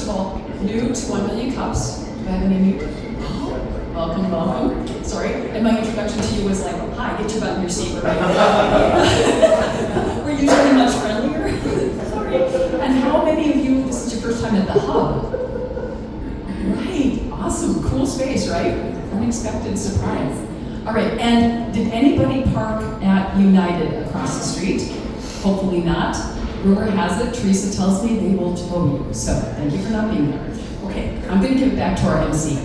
first of all, new to 1 Million Cups. Do I have any new? Oh, welcome, welcome. Sorry, and my introduction to you was like, hi, get your butt in your seat, right? We're usually much friendlier. Sorry. And how many of you, this is your first time at the Hub? Right, awesome, cool space, right? Unexpected surprise. All right, and did anybody park at United across the street? Hopefully not. Rumor has it, Teresa tells me they will tow you. So thank you for not being there. Okay, I'm going to give it back to our MC.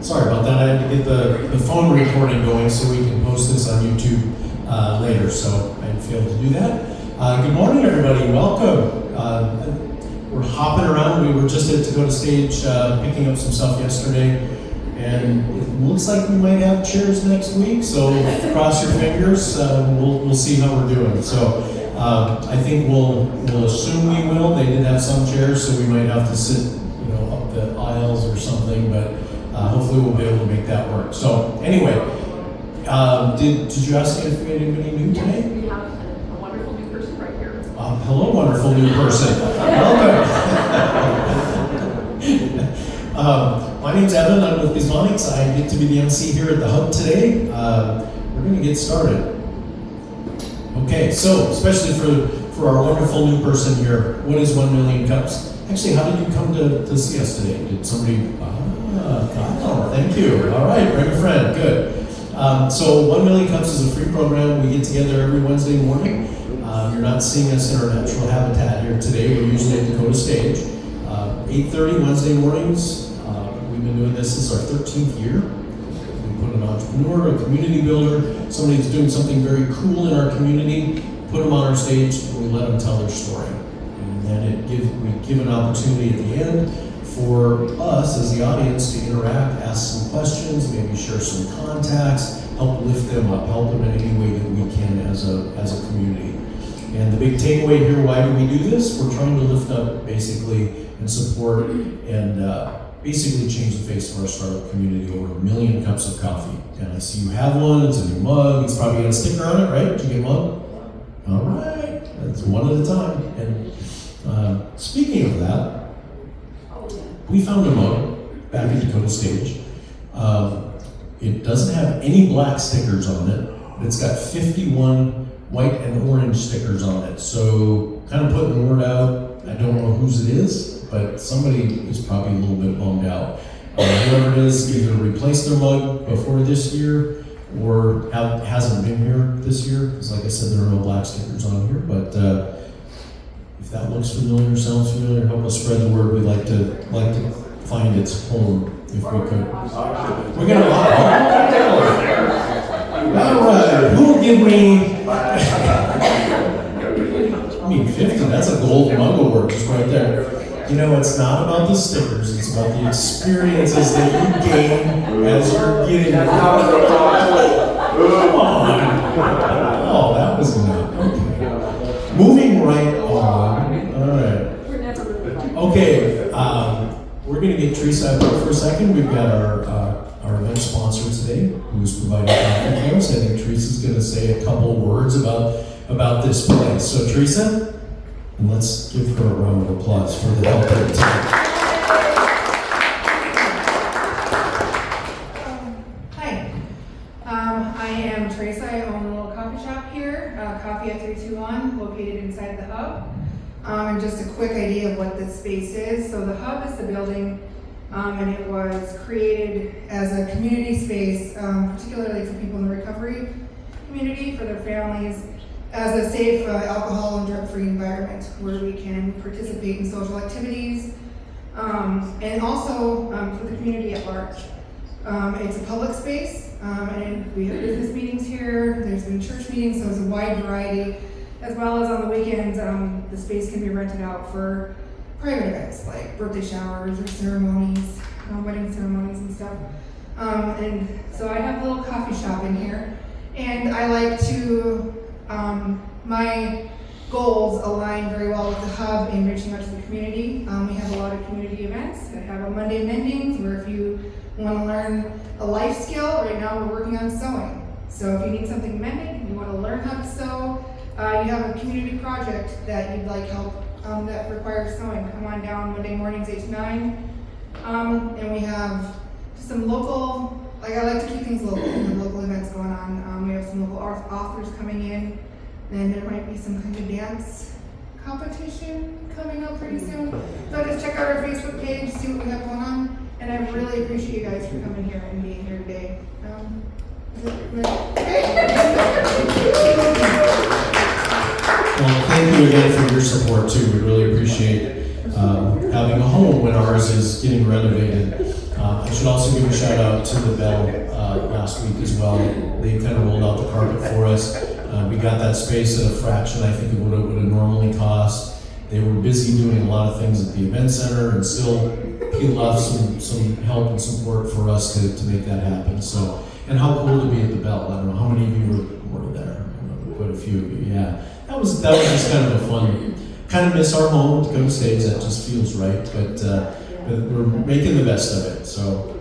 Sorry about that. I had to get the phone recording going so we can post this on YouTube later. So I failed to do that. Good morning, everybody. Welcome. We're hopping around. We were just at to go to stage, picking up some stuff yesterday, and it looks like we might have chairs next week. So cross your fingers. We'll see how we're doing. So. I think we'll assume we will. They did have some chairs, so we might have to sit, up the aisles or something. But hopefully we'll be able to make that work. So anyway, did you ask if we had anybody new today? Yes, we have a wonderful new person right here. Hello, wonderful new person. Welcome. My name's Evan. I'm with Bismonics. I get to be the MC here at the Hub today. We're going to get started. Okay, so especially for our wonderful new person here, what is 1 Million Cups? Actually, how did you come to see us today? Did somebody? Oh, thank you. All right, bring a friend. Good. So 1 Million Cups is a free program. We get together every Wednesday morning. You're not seeing us in our natural habitat here today. We're usually at Dakota Stage. 8:30 Wednesday mornings. We've been doing this since our 13th year. Put an entrepreneur, a community builder, somebody who's doing something very cool in our community, put them on our stage, and we let them tell their story. And then we give an opportunity at the end for us as the audience to interact, ask some questions, maybe share some contacts, help lift them up, help them in any way that we can as a community. And the big takeaway here, why do we do this? We're trying to lift up basically and support and basically change the face of our startup community over 1 million cups of coffee. And I see you have one, it's a new mug, it's probably got a sticker on it, right? Did you get a mug? All right, that's one at a time. And speaking of that, we found a mug back at Dakota Stage. It doesn't have any black stickers on it, but it's got 51 white and orange stickers on it. So kind of putting the word out, I don't know whose it is, but somebody is probably a little bit bummed out. Whoever it is either replaced their mug before this year or hasn't been here this year, because like I said, there are no black stickers on here. But if that looks familiar, sounds familiar, help us spread the word. We'd like to find its home if we could. We're gonna all right. Who will give me? I mean, 50. That's a gold mug award just right there. It's not about the stickers, it's about the experiences that you gain as you're getting it. Come on. Oh, that was enough. Okay. Moving right on. All right. Okay, we're going to get Teresa out for a second. We've got our event sponsor today, who's providing content for us. I think Teresa's going to say a couple words about this place. So, Teresa? And let's give her a round of applause for the help here today. Hi, I am Teresa. I own a little coffee shop here, Coffee at 321, located inside the Hub. And just a quick idea of what this space is. So the Hub is the building, and it was created as a community space, particularly for people in the recovery community, for their families, as a safe alcohol and drug-free environment where we can participate in social activities, and also for the community at large. It's a public space, and we have business meetings here, there's been church meetings, so it's a wide variety, as well as on the weekends, the space can be rented out for private events, like birthday showers or ceremonies, wedding ceremonies and stuff. And so I have a little coffee shop in here, and I like to, my goals align very well with the Hub in reaching out to the community. We have a lot of community events. I have a Monday Mendings, where if you want to learn a life skill, right now we're working on sewing. So if you need something mended, you want to learn how to sew, you have a community project that you'd like help that require snowing, come on down Monday mornings 8 to 9. And we have some local, like I like to keep things local, and local events going on. We have some local authors coming in, and there might be some kind of dance competition coming up pretty soon. So just check out our Facebook page, see what we have going on, and I really appreciate you guys for coming here and being here today. Well, thank you again for your support too. We really appreciate having a home when ours is getting renovated. I should also give a shout out to the Bell last week as well. They kind of rolled out the carpet for us. We got that space at a fraction, I think, of what it would have normally cost. They were busy doing a lot of things at the event center and still peeled off some help and support for us to make that happen. So, and how cool to be at the Bell. I don't know how many of you were there. Quite a few of you, yeah. That was just kind of a fun. Kind of miss our home to go to stage. That just feels right, but we're making the best of it. So.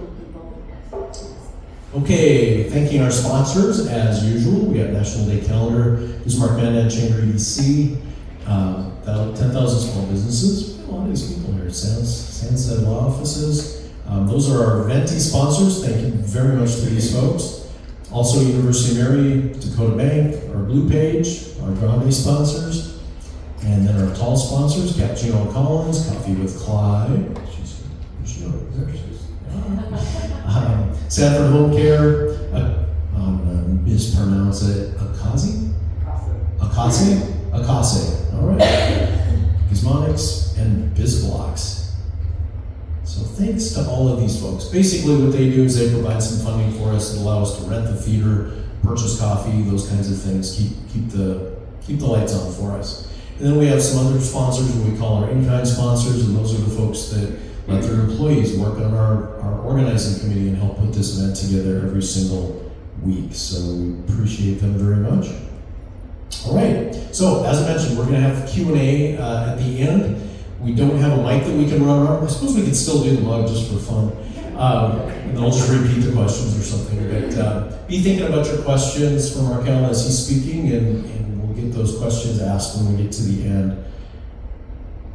Okay, thanking our sponsors as usual. We have National Day Calendar, Bismarck Mandan Chamber EDC, 10,000 small businesses. A lot of these people here. Sands Law Offices. Those are our Venti sponsors. Thank you very much to these folks. Also, University of Mary, Dakota Bank, our Blue Page, our Grande sponsors, and then our tall sponsors, Cappuccino Collins, Coffee with Clyde. Sanford Home Care, I'm going to mispronounce it, Akase, all right. Gizmonics and BizBlocks. So thanks to all of these folks. Basically what they do is they provide some funding for us that allow us to rent the theater, purchase coffee, those kinds of things, keep the lights on for us. And then we have some other sponsors what we call our in-kind sponsors, and those are the folks that let their employees work on our organizing committee and help put this event together every single week. So we appreciate them very much. All right, so as I mentioned, we're gonna have Q&A at the end. We don't have a mic that we can run around. I suppose we could still do the mug just for fun. And I'll just repeat the questions or something. But be thinking about your questions for Marquell as he's speaking, and we'll get those questions asked when we get to the end.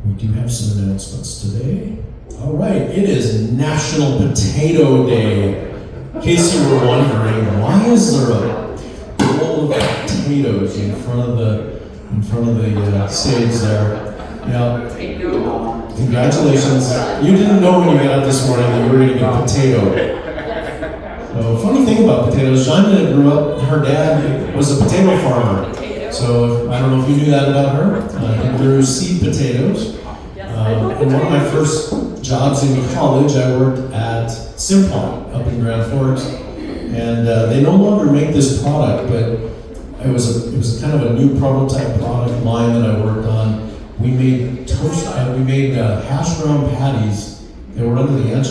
We do have some announcements today. All right, it is National Potato Day. In case you were wondering, why is there a bowl of potatoes in front of the stage there? Yeah. Congratulations. You didn't know when you got up this morning that you were going to get a potato. So, funny thing about potatoes, Jana grew up, her dad was a potato farmer. So I don't know if you knew that about her. He grew seed potatoes. And one of my first jobs in college, I worked at Simplot up in Grand Forks, and they no longer make this product, but it was a kind of a new prototype product line that I worked on. We made hash brown patties. They were under the Aunt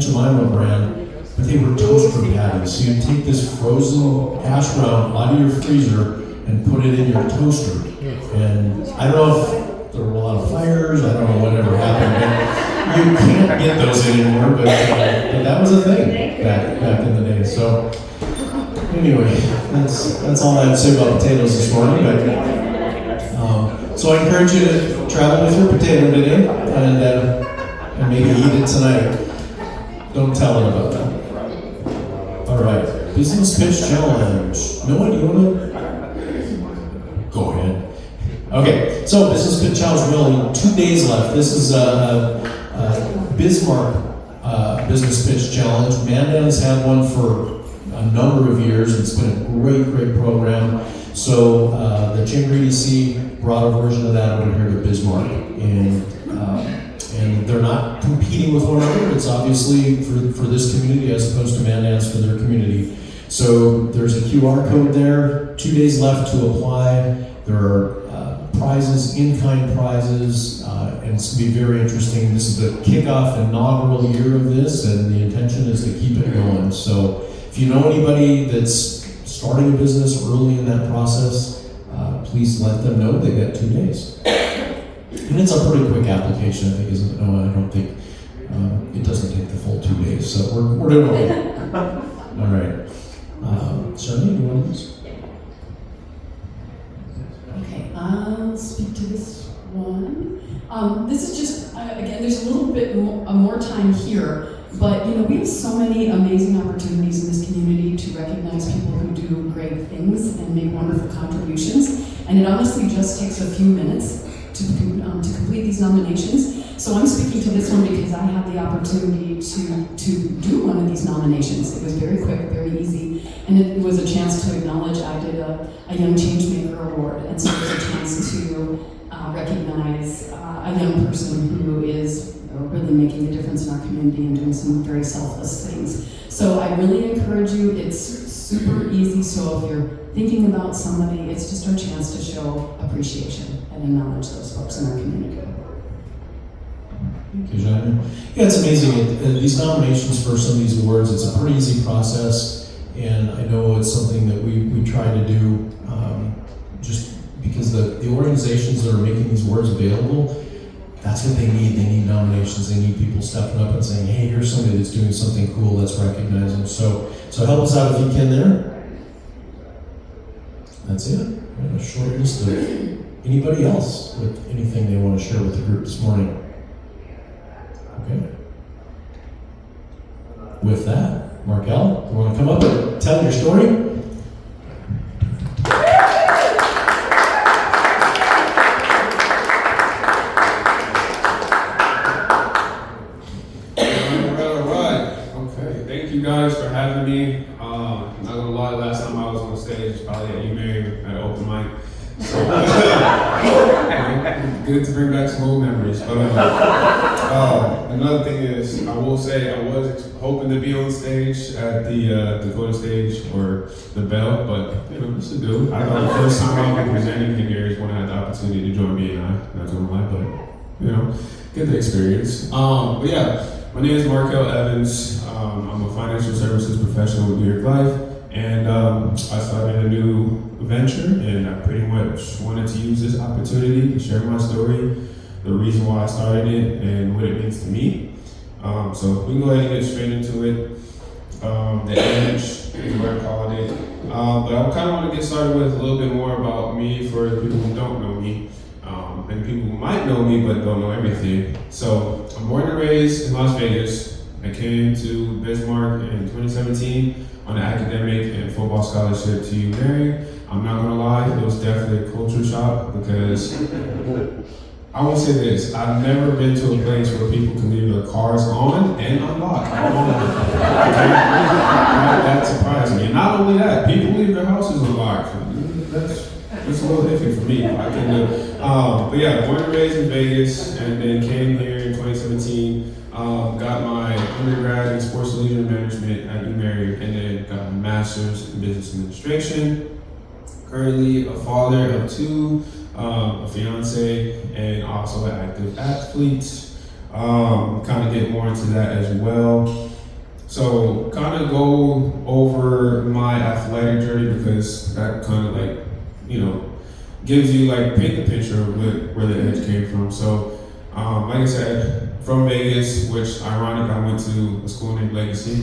Jemima brand, but they were toaster patties. So you'd take this frozen hash brown out of your freezer and put it in your toaster. And I don't know if there were a lot of fires, I don't know whatever happened, but you can't get those anymore, but that was a thing back in the day. So anyway, that's all I have to say about potatoes this morning. But, so I encourage you to travel with your potato today and maybe eat it tonight. Don't tell it about that. All right, business pitch challenge. Noah, do you want to? Go ahead. Okay, so business pitch challenge, really 2 days left. This is a Bismarck business pitch challenge. Mandan's had one for a number of years. It's been a great program. So the Chamber EDC brought a version of that over here to Bismarck, and they're not competing with one another. It's obviously for this community as opposed to Mandan's for their community. So there's a QR code there. 2 days left to apply. There are prizes, in-kind prizes, and it's going to be very interesting. This is the kickoff inaugural year of this, and the intention is to keep it going. So if you know anybody that's starting a business early in that process, please let them know. They got 2 days. And it's a pretty quick application, I think, isn't it? No, I don't think it doesn't take the full 2 days. So we're doing okay. All right. Shani, do you want to use? Okay, I'll speak to this one. This is just, again, there's a little bit more time here, but we have so many amazing opportunities in this community to recognize people who do great things and make wonderful contributions. And it honestly just takes a few minutes to complete these nominations. So I'm speaking to this one because I had the opportunity to do one of these nominations. It was very quick, very easy, and it was a chance to acknowledge I did a Young Changemaker Award, and so it was a chance to recognize a young person who is really making a difference in our community and doing some very selfless things. So I really encourage you. It's super easy, so if you're thinking about somebody, it's just our chance to show appreciation and acknowledge those folks in our community. Thank you, Jeanne. Yeah, it's amazing. These nominations for some of these awards, it's a pretty easy process, and I know it's something that we try to do just because the organizations that are making these awards available, that's what they need. They need nominations. They need people stepping up and saying, hey, here's somebody that's doing something cool, let's recognize them. So help us out if you can there. That's it. We have a short list of anybody else with anything they want to share with the group this morning. Okay. With that, Marquell, you want to come up and tell your story? You guys for having me. I'm not gonna lie, last time I was on stage, probably at UMary at open mic. So good to bring back some old memories. But another thing is, I will say I was hoping to be on stage at the Dakota stage or the Bell, but this is good. I thought the first time I'll be presenting here is when I had the opportunity to join BNI. Not gonna lie, but get the experience. But yeah. My name is Marquell Evans. I'm a financial services professional with New York Life, and I started a new venture, and I pretty much wanted to use this opportunity to share my story, the reason why I started it, and what it means to me. So we can go ahead and get straight into it. The image is what I called it. But I kind of want to get started with a little bit more about me for the people who don't know me. And people who might know me but don't know everything. So I'm born and raised in Las Vegas. I came to Bismarck in 2017 on an academic and football scholarship to UMary. I'm not gonna lie, it was definitely a culture shock because I will say this, I've never been to a place where people can leave their cars on and unlocked. That surprised me. And not only that, people leave their houses unlocked. It's a little iffy for me. I can do. But yeah, born and raised in Vegas, and then came here in 2017. Got my undergrad in sports and leisure management at UMary, and then got my master's in business administration. Currently a father of two, a fiance, and also an active athlete. Kind of get more into that as well. So kind of go over my athletic journey because that kind of gives you paint the picture of where the edge came from. So like I said, from Vegas, which ironic, I went to a school named Legacy.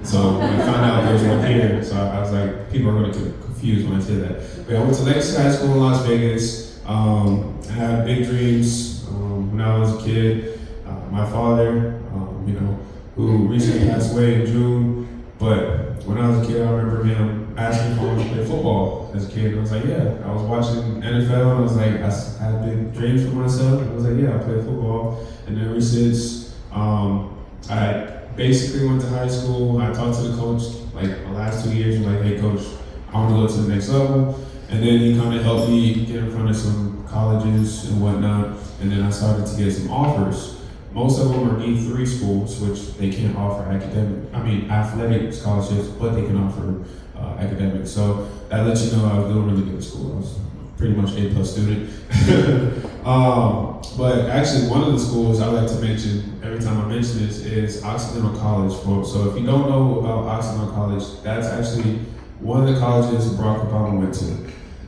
So I found out there was one here. So I was like, people are going to get confused when I say that. But I went to Legacy High School in Las Vegas. I had big dreams when I was a kid. My father, who recently passed away in June, but when I was a kid, I remember him asking if I wanted to play football as a kid. And I was like, yeah. I was watching NFL, and I was like, I had big dreams for myself. And I was like, yeah, I play football. And then ever since, I basically went to high school. I talked to the coach, the last 2 years, hey, coach, I want to go to the next level. And then he kind of helped me get in front of some colleges and whatnot. And then I started to get some offers. Most of them are D3 schools, which they can't offer athletic scholarships, but they can offer academics. So that lets you know I was doing really good at school. I was pretty much A+ student. But actually, one of the schools I like to mention every time I mention this is Occidental College. So if you don't know about Occidental College, that's actually one of the colleges Barack Obama went to.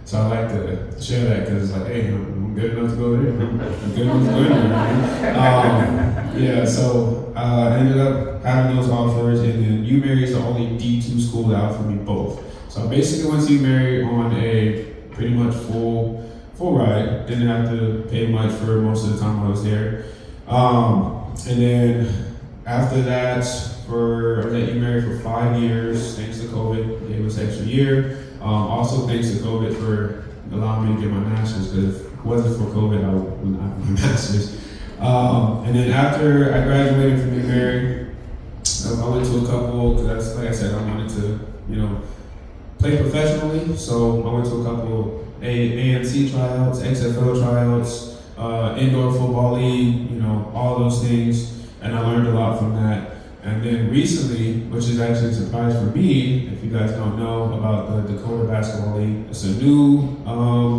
So I like to share that because it's hey, I'm good enough to go there. I'm good enough to go there. So I ended up having those offers, and then UMary is the only D2 school that offered me both. So I basically went to UMary on a pretty much full full ride. Didn't have to pay much for most of the time I was there. And then after that, I was at UMary for 5 years, thanks to COVID, gave us an extra year. Also thanks to COVID for allowing me to get my master's, because if it wasn't for COVID, I would not have my master's. And then after I graduated from UMary, I went to a couple, because like I said, I wanted to, play professionally. So I went to a couple AMC tryouts, XFL tryouts, indoor football league, all those things. And I learned a lot from that. And then recently, which is actually a surprise for me, if you guys don't know about the Dakota Basketball League, it's a new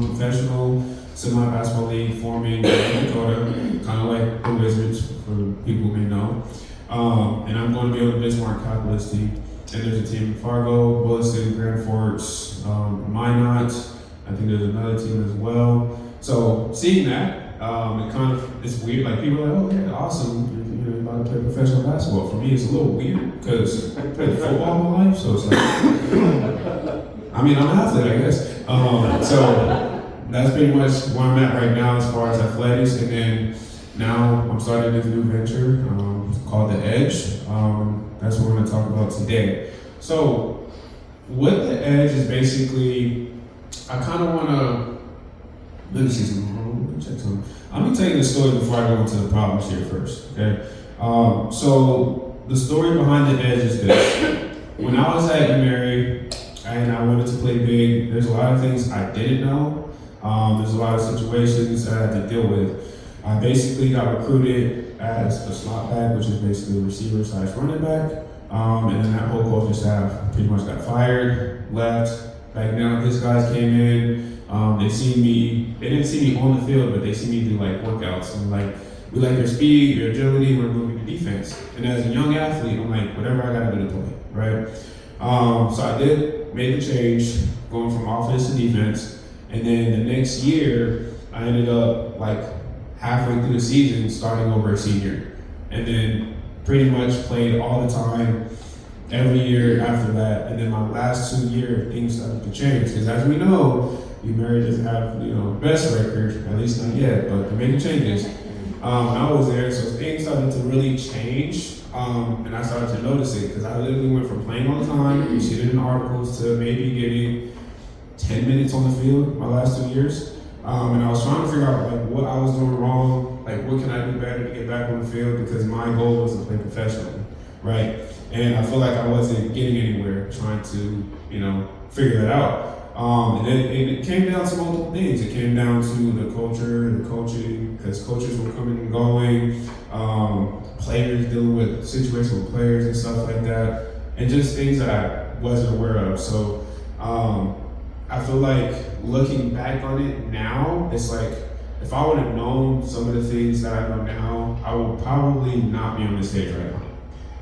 professional semi-basketball league forming in Dakota, kind of like the Wizards, for people who may know. And I'm going to be on the Bismarck Calculus team. And there's a team in Fargo, Williston, Grand Forks, Minot. I think there's another team as well. So seeing that, it's weird. Like, people are like, oh yeah, awesome. You're about to play professional basketball. For me, it's a little weird because I played football my life, so it's like, I mean, I'm an athlete, I guess. So that's pretty much where I'm at right now as far as athletics. And then now I'm starting this new venture called The Edge. That's what we're going to talk about today. So what The Edge is basically, I kind of want to, let me see something. Check something. I'm going to tell you the story before I go into the problems here first, okay? So the story behind The Edge is this. When I was at UMary and I wanted to play big, there's a lot of things I didn't know. There's a lot of situations that I had to deal with. I basically got recruited as a slot back, which is basically a receiver / running back. And then that whole coaching staff pretty much got fired, left. Back now, these guys came in. They didn't see me on the field, but they see me do like workouts. And like, we like your speed, your agility, we're moving to defense. And as a young athlete, I'm like, whatever I gotta do to play, right? So I made the change, going from offense to defense. And then the next year, I ended up like halfway through the season starting over a senior. And then pretty much played all the time, every year after that. And then my last 2 years, things started to change. Because as we know, UMary doesn't have, the best record, at least not yet, but they're making changes. I was there, so things started to really change. And I started to notice it, because I literally went from playing all the time, you see it in articles, to maybe getting 10 minutes on the field my last 2 years. And I was trying to figure out like what I was doing wrong, like what can I do better to get back on the field, because my goal was to play professionally, right? And I feel like I wasn't getting anywhere trying to, figure that out. And it came down to multiple things. It came down to the culture, the coaching, because coaches were coming and going, players dealing with situations with players and stuff like that, and just things that I wasn't aware of. So I feel like looking back on it now, it's like, if I would have known some of the things that I know now, I would probably not be on this stage right now.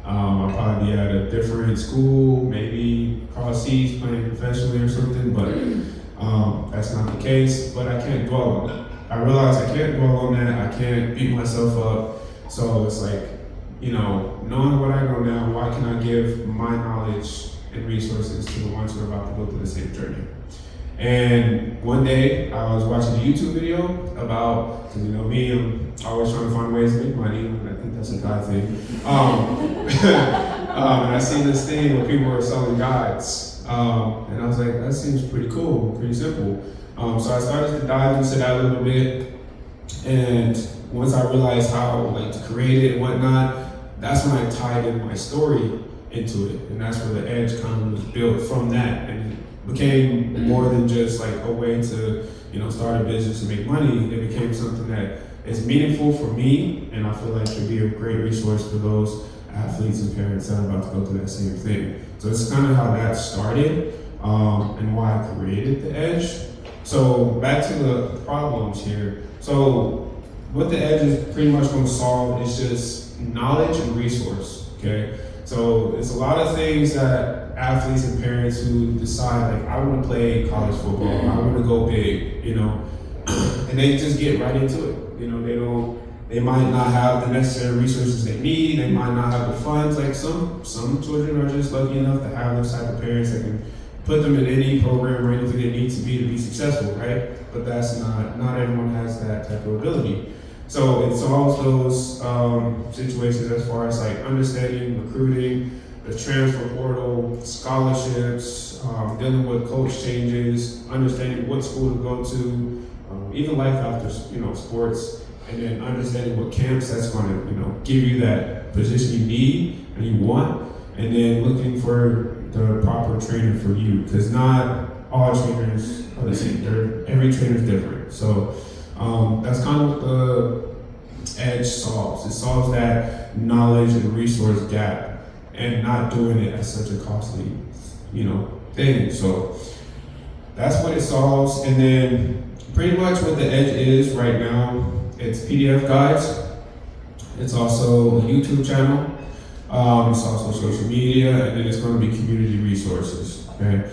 I'll probably be at a different school, maybe across seas playing professionally or something, but that's not the case. But I can't dwell on that. I realize I can't dwell on that. I can't beat myself up. So it's like, knowing what I know now, why can I give my knowledge and resources to the ones who are about to go through the same journey? And one day I was watching a YouTube video about, because me, I'm always trying to find ways to make money. I think that's a God thing. And I seen this thing where people were selling guides. And I was like, that seems pretty cool, pretty simple. So I started to dive into that a little bit. And once I realized how to create it and whatnot, that's when I tied in my story into it. And that's where the edge kind of was built from that. And it became more than just like a way to, start a business and make money. It became something that is meaningful for me, and I feel like should be a great resource for those athletes and parents that are about to go through that same thing. So it's kind of how that started, and why I created The Edge. So back to the problems here. So what The Edge is pretty much going to solve is just knowledge and resource, okay? So it's a lot of things that athletes and parents who decide, like, I want to play college football, I want to go big, and they just get right into it. They might not have the necessary resources they need, they might not have the funds. Like some children are just lucky enough to have those type of parents that can, put them in any program or anything they need to be successful, right? But that's not everyone has that type of ability. So it solves those situations as far as like understanding recruiting, the transfer portal, scholarships, dealing with coach changes, understanding what school to go to, even life after sports, and then understanding what camps that's going to give you that position you need and you want, and then looking for the proper trainer for you, because not all trainers are the same. Every trainer is different. So that's kind of what the Edge solves. It solves that knowledge and resource gap, and not doing it as such a costly, thing. So that's what it solves. And then pretty much what the Edge is right now, it's PDF guides. It's also a YouTube channel. It's also social media, and then it's going to be community resources. Okay,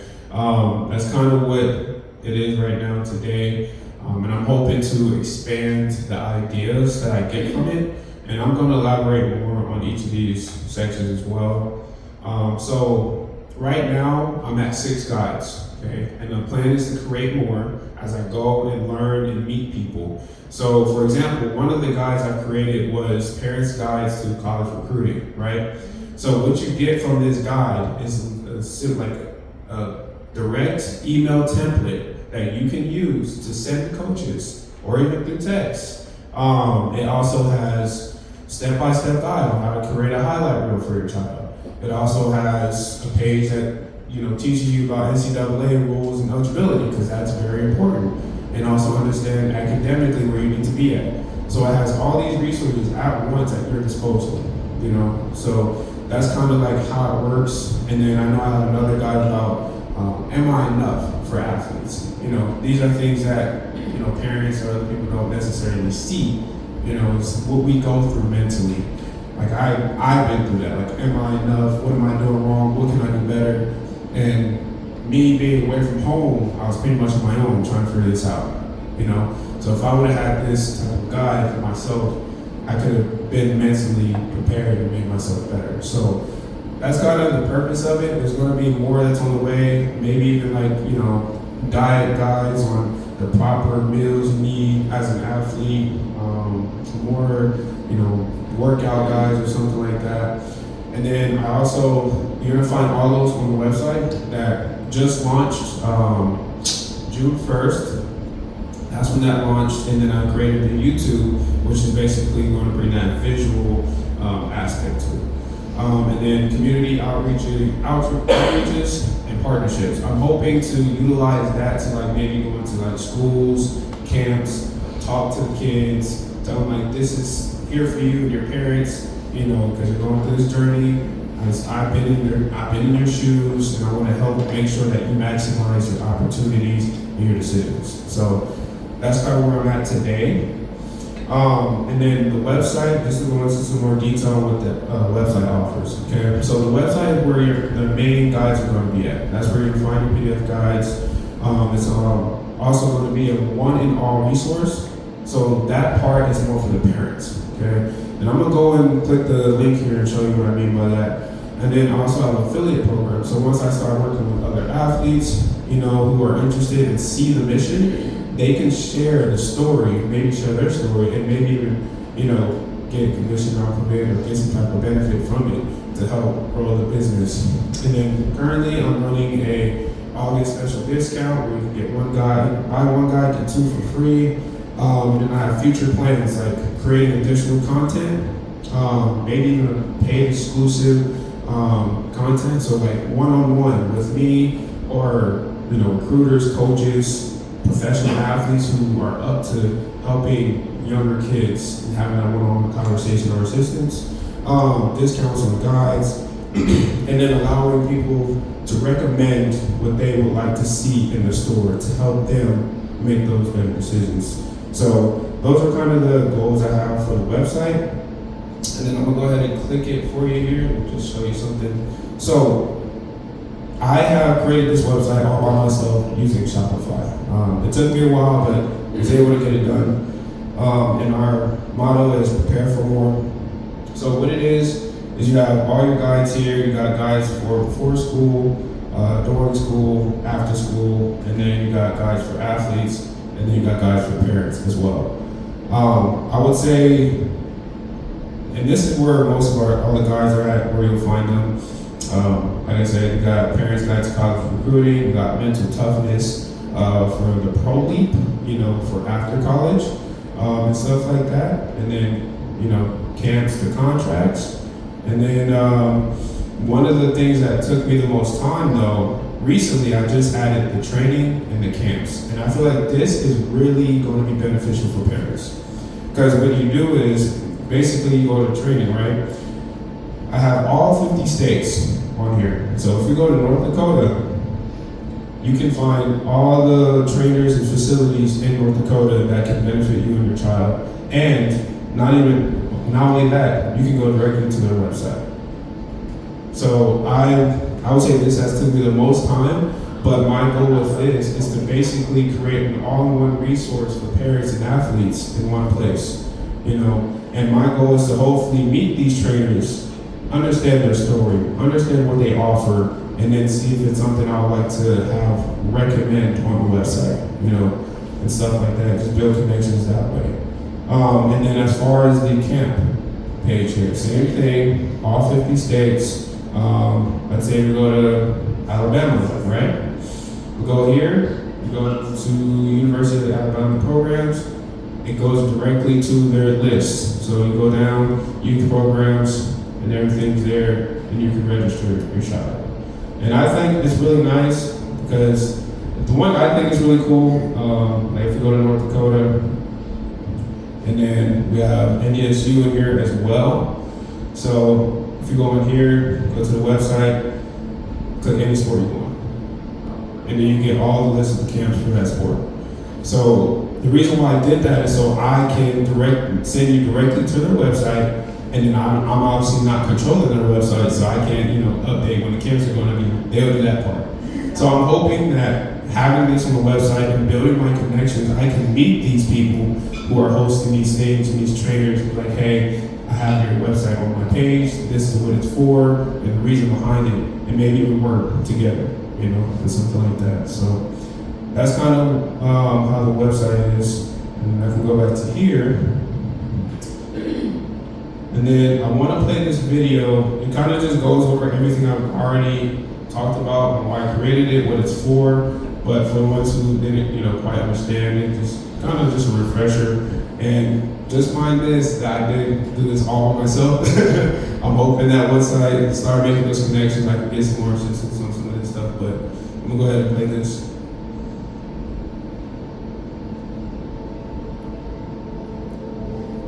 that's kind of what it is right now today. And I'm hoping to expand the ideas that I get from it, and I'm going to elaborate more on each of these sections as well. So right now I'm at 6 guides, okay, and the plan is to create more as I go and learn and meet people. So for example, one of the guides I created was Parents' Guides to College Recruiting, right? So what you get from this guide is like a direct email template that you can use to send to coaches or even through text. It also has step-by-step guide on how to create a highlight reel for your child. It also has a page that teaches you about NCAA rules and eligibility, because that's very important, and also understand academically where you need to be at. So it has all these resources at once at your disposal, So that's kind of like how it works. And then I know I have another guide about am I enough for athletes? These are things that parents or other people don't necessarily see. It's what we go through mentally. Like I've been through that. Like, am I enough? What am I doing wrong? What can I do better? And me being away from home, I was pretty much on my own trying to figure this out. So if I would have had this type of guide for myself, I could have been mentally prepared and made myself better. So that's kind of the purpose of it. There's going to be more that's on the way. Maybe even like diet guides on the proper meals you need as an athlete, more workout guides or something like that. And then you're gonna find all those on the website that just launched June 1st. That's when that launched, and then I created the YouTube, which is basically going to bring that visual aspect to it. And then community outreaches and partnerships. I'm hoping to utilize that to like maybe go into like schools, camps, talk to the kids, tell them like this is here for you and your parents, because you're going through this journey. I've been in your shoes, and I want to help make sure that you maximize your opportunities and your decisions. So that's kind of where I'm at today. And then the website, just to go into some more detail on what the website offers. Okay, so the website is where the main guides are going to be at. That's where you'll find your PDF guides. It's also going to be a one-in-all resource. So that part is more for the parents. Okay, and I'm going to go and click the link here and show you what I mean by that. And then I also have an affiliate program. So once I start working with other athletes, who are interested and see the mission, they can share the story, maybe share their story, and maybe even, get commission off of it or get some type of benefit from it to help grow the business. And then currently I'm running a August special discount where you can get buy one guide, get 2 for free. And I have future plans like creating additional content, maybe even paid exclusive content. So like one-on-one with me, or recruiters, coaches, professional athletes who are up to helping younger kids and having that one-on-one conversation or assistance, discounts on guides, and then allowing people to recommend what they would like to see in the store to help them make those better decisions. So those are kind of the goals I have for the website. And then I'm gonna go ahead and click it for you here and just show you something. So I have created this website all by myself using Shopify. It took me a while, but I was able to get it done. And our motto is prepare for more. So what it is you have all your guides here. You got guides for before school, during school, after school, and then you got guides for athletes, and then you got guides for parents as well. I would say, and this is where most of all the guides are at, where you'll find them. Like I said, you got parents' guides to college recruiting, you got mental toughness for the pro leap, for after college, and stuff like that. And then, camps to contracts. And then one of the things that took me the most time though, recently I just added the training and the camps. And I feel like this is really going to be beneficial for parents. Because what you do is, basically you go to training, right? I have all 50 states on here. So if you go to North Dakota, you can find all the trainers and facilities in North Dakota that can benefit you and your child. And not only that, you can go directly to their website. So I would say this has taken me the most time, but my goal with this is to basically create an all-in-one resource for parents and athletes in one place, And my goal is to hopefully meet these trainers, understand their story, understand what they offer, and then see if it's something I would like to recommend on the website, and stuff like that. Just build connections that way. And then as far as the camp page here, same thing, all 50 states. Let's say we go to Alabama, right? We go here, we go to University of Alabama programs, it goes directly to their list. So you go down, youth programs, and everything's there, and you can register your child. And I think it's really nice because the one I think is really cool, like if you go to North Dakota, and then we have NDSU in here as well. So if you go in here, go to the website, click any sport you want. And then you get all the list of the camps for that sport. So the reason why I did that is so I can send you directly to their website, and then I'm obviously not controlling their website, so I can't, update when the camps are going to be. They'll do that part. So I'm hoping that having this on the website and building my connections, I can meet these people who are hosting these things and these trainers, like, hey, I have your website on my page, this is what it's for, and the reason behind it, and maybe we work together, and something like that. So that's kind of how the website is. And I can go back to here. And then I want to play this video. It kind of just goes over everything I've already talked about and why I created it, what it's for. But for the ones who didn't, quite understand it, just kind of just a refresher. And just mind this, that I didn't do this all by myself. I'm hoping that once I start making those connections, I can get some more assistance on some of this stuff. But I'm gonna go ahead and play this.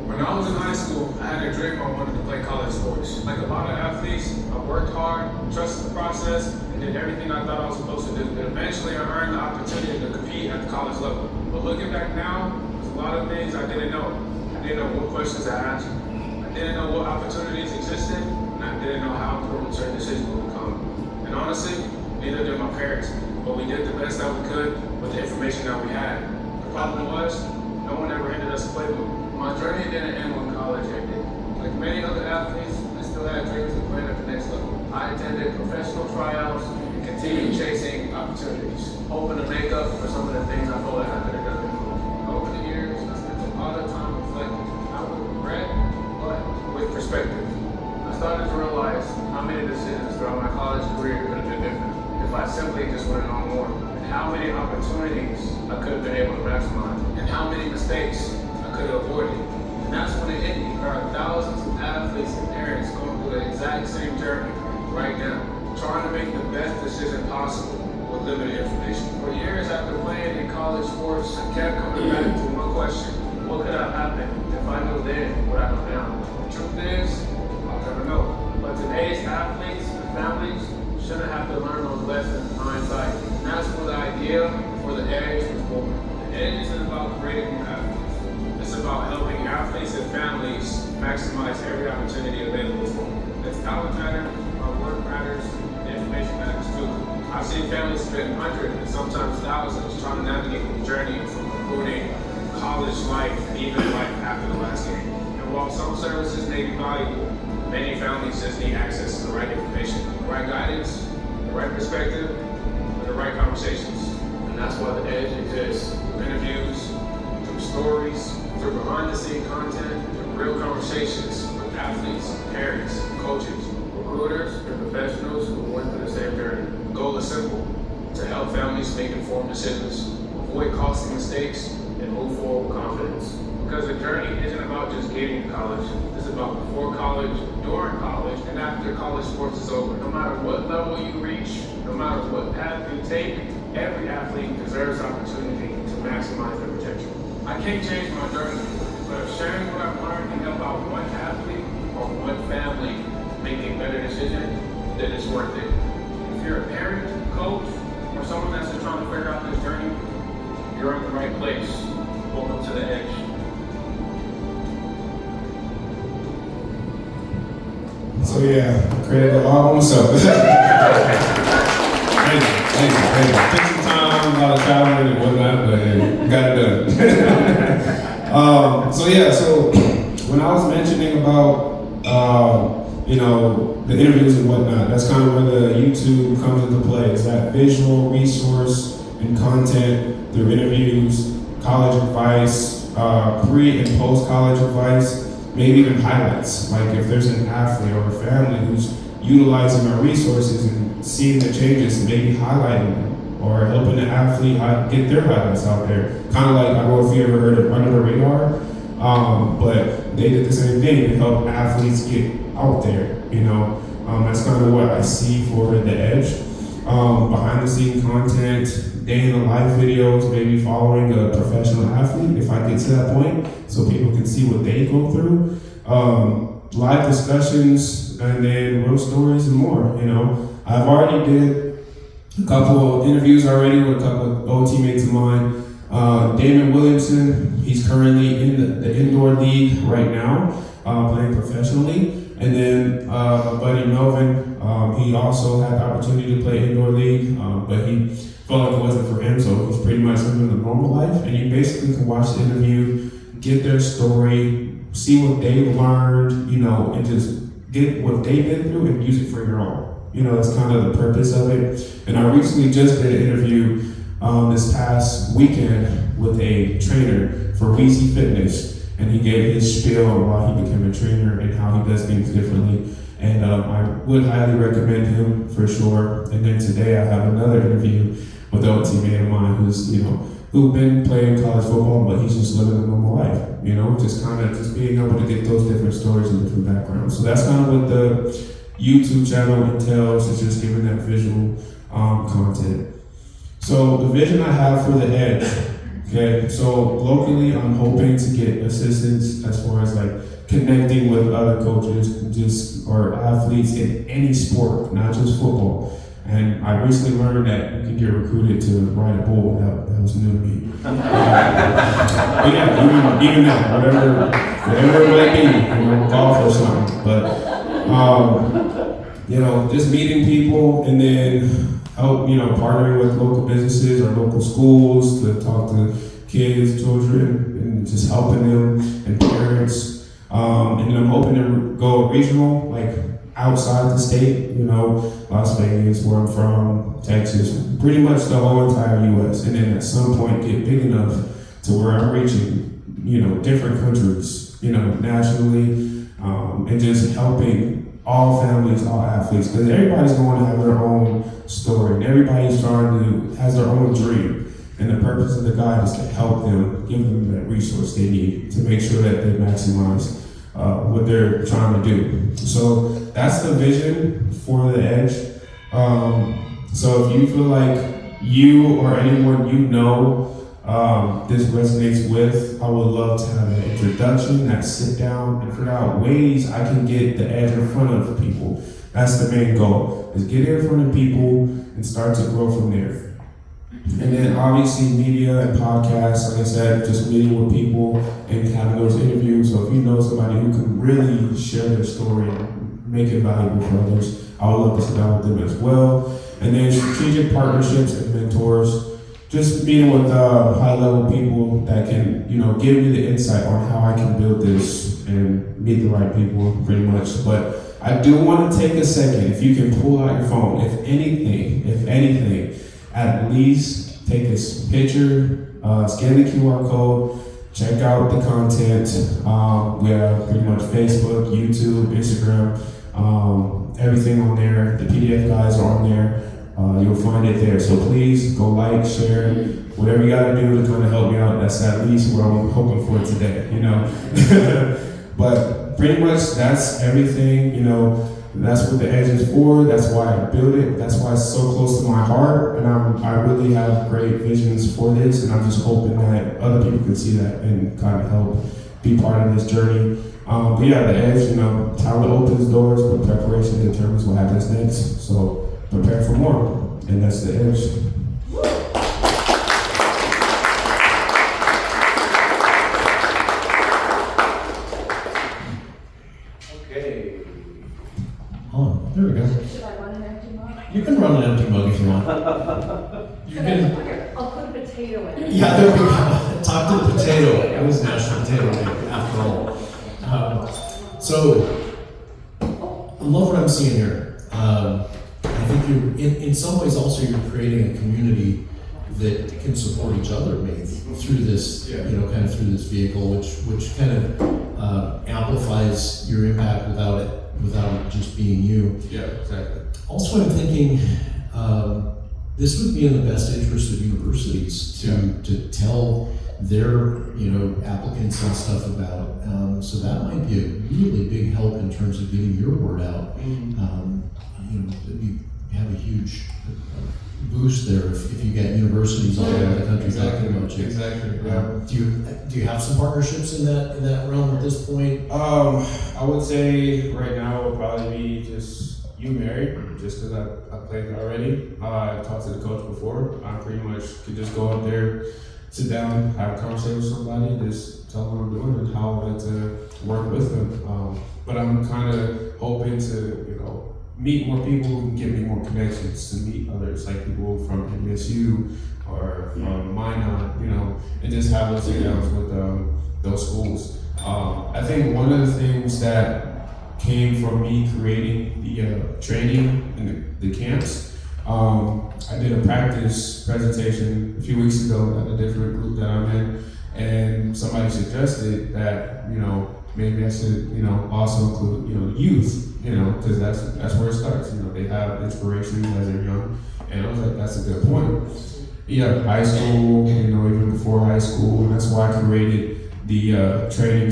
When I was in high school, I had a dream I wanted to play college sports. Like a lot of athletes, I worked hard, trusted the process, and did everything I thought I was supposed to do. And eventually I earned the opportunity to compete at the college level. But looking back now, there's a lot of things I didn't know. I didn't know what questions to ask. I didn't know what opportunities existed, and I didn't know how important certain decisions would become. And honestly, neither did my parents. But we did the best that we could with the information that we had. The problem was, no one ever handed us a playbook. My journey didn't end when college ended. Like many other athletes, I still had dreams of playing at the next level. I attended professional tryouts and continued chasing opportunities, hoping to make up for some of the things I felt like I could have done. Over the years, I spent a lot of time reflecting, not with regret, but with perspective. I started to realize how many decisions throughout my college career could have been different if I simply just went on more, and how many opportunities I could have been able to maximize, and how many mistakes could have avoided. And that's when it hit me. There are thousands of athletes and parents going through the exact same journey right now, trying to make the best decision possible with limited information. For years after playing in college sports, I kept coming back to one question: what could have happened if I knew then what I know now? The truth is, I'll never know. But today's athletes and families shouldn't have to learn those lessons in hindsight. And that's where the idea for the Edge was born. The Edge isn't about creating new athletes. It's about helping athletes and families maximize every opportunity available for them. Does talent matter? Our work matters? The information matters too. I've seen families spend hundreds and sometimes thousands trying to navigate the journey from recruiting, college life, and even life after the last game. And while some services may be valuable, many families just need access to the right information, the right guidance, the right perspective, and the right conversations. And that's why The Edge exists. Through interviews, through stories, through behind-the-scenes content, and real conversations with athletes, parents, coaches, recruiters, and professionals who went through the same journey. The goal is simple: to help families make informed decisions, avoid costly mistakes, and move forward with confidence. Because the journey isn't about just getting to college. It's about before college, during college, and after college sports is over. No matter what level you reach, no matter what path you take, every athlete deserves opportunity to maximize their potential. I can't change my journey, but if sharing what I've learned can help out one athlete or one family make a better decision, then it's worth it. If you're a parent, coach, or someone that's just trying to figure out this journey, you're in the right place. Welcome to The Edge. So yeah, created it all on myself. Thank you. Took some time, a lot of traveling and whatnot, but hey, got it done. So when I was mentioning about the interviews and whatnot, that's kind of where the YouTube comes into play. It's that visual resource and content through interviews, college advice, pre and post college advice. Maybe even highlights, like if there's an athlete or a family who's utilizing our resources and seeing the changes, maybe highlighting them or helping the athlete get their highlights out there. Kind of like, I don't know if you ever heard of Under the Radar, but they did the same thing to help athletes get out there, That's kind of what I see for The Edge. Behind the scene content, day in the life videos, maybe following a professional athlete if I get to that point, so people can see what they go through. Live discussions, and then real stories and more. I've already did a couple of interviews already with a couple of old teammates of mine. Damon Williamson, he's currently in the indoor league right now, playing professionally. And then my buddy Melvin, he also had the opportunity to play indoor league, but he felt like it wasn't for him, so he's pretty much living a normal life. And you basically can watch the interview, get their story, see what they've learned, and just get what they've been through and use it for your own. That's kind of the purpose of it. And I recently just did an interview this past weekend with a trainer for Weezy Fitness. And he gave his spiel on why he became a trainer and how he does things differently. And I would highly recommend him for sure. And then today I have another interview with an old teammate of mine who's been playing college football, but he's just living a normal life, just kind of just being able to get those different stories and different backgrounds. So that's kind of what the YouTube channel entails, is just giving that visual content. So the vision I have for The Edge. Okay, so locally, I'm hoping to get assistance as far as like connecting with other coaches, or athletes in any sport, not just football. And I recently learned that you can get recruited to ride a bull. That was new to me. But yeah, even that, whatever it might be, golf or something. But just meeting people and then help, partnering with local businesses or local schools to talk to kids, children, and just helping them and parents. And then I'm hoping to go regional, like outside the state, Las Vegas, where I'm from, Texas, pretty much the whole entire U.S. And then at some point get big enough to where I'm reaching, different countries, nationally, and just helping all families, all athletes, because everybody's going to have their own story, and everybody's has their own dream. And the purpose of the guide is to help them, give them that resource they need to make sure that they maximize what they're trying to do. So that's the vision for The Edge. So if you feel like you or anyone this resonates with, I would love to have an introduction, that sit down and figure out ways I can get The Edge in front of people. That's the main goal, is get it in front of people and start to grow from there. And then obviously media and podcasts, like I said, just meeting with people and having those interviews. So if you know somebody who can really share their story and make it valuable for others, I would love to sit down with them as well. And then strategic partnerships and mentors. Just meeting with high-level people that can, give me the insight on how I can build this and meet the right people, pretty much. But I do want to take a second, if you can pull out your phone, if anything, at least take this picture, scan the QR code, check out the content. We have pretty much Facebook, YouTube, Instagram, everything on there. The PDF guides are on there. You'll find it there. So please go like, share, whatever you got to do to kind of help me out. That's at least what I'm hoping for today, you know. But pretty much that's everything, you know. That's what the Edge is for. That's why I built it. That's why it's so close to my heart. And I really have great visions for this. And I'm just hoping that other people can see that and kind of help be part of this journey. But yeah, the Edge, you know, talent opens doors, but preparation determines what happens next. So prepare for more. And that's the Edge. Oh, there we go. Should I run an empty mug? You can run an empty mug if you want. You can. Here, I'll put a potato in it. Yeah, there we go. Talk to the potato. It was National Potato Day, after all. So, I love what I'm seeing here. I think you're, in some ways also you're creating a community that can support each other maybe through this, you know, kind of through this vehicle, which kind of amplifies your impact without it just being you. Yeah, exactly. Also, I'm thinking this would be in the best interest of universities to tell their applicants and stuff about. So that might be a really big help in terms of getting your word out. You have a huge boost there if you get universities all over the country talking about you. Exactly. Do you have some partnerships in that realm at this point? I would say right now it would probably be just you, Mary, just because I played already. I talked to the coach before. I pretty much could just go up there, sit down, have a conversation with somebody, just tell them what I'm doing and how I like to work with them. But I'm kind of hoping to, meet more people who can give me more connections, to meet others, like people from MSU or from Minot, and just have those sit-downs with those schools. I think one of the things that came from me creating the training and the camps, I did a practice presentation a few weeks ago at a different group that I'm in, and somebody suggested that, maybe I should, also include, youth, because that's where it starts. They have inspiration as they're young, and I was like, that's a good point. Yeah, high school, even before high school, and that's why I created the training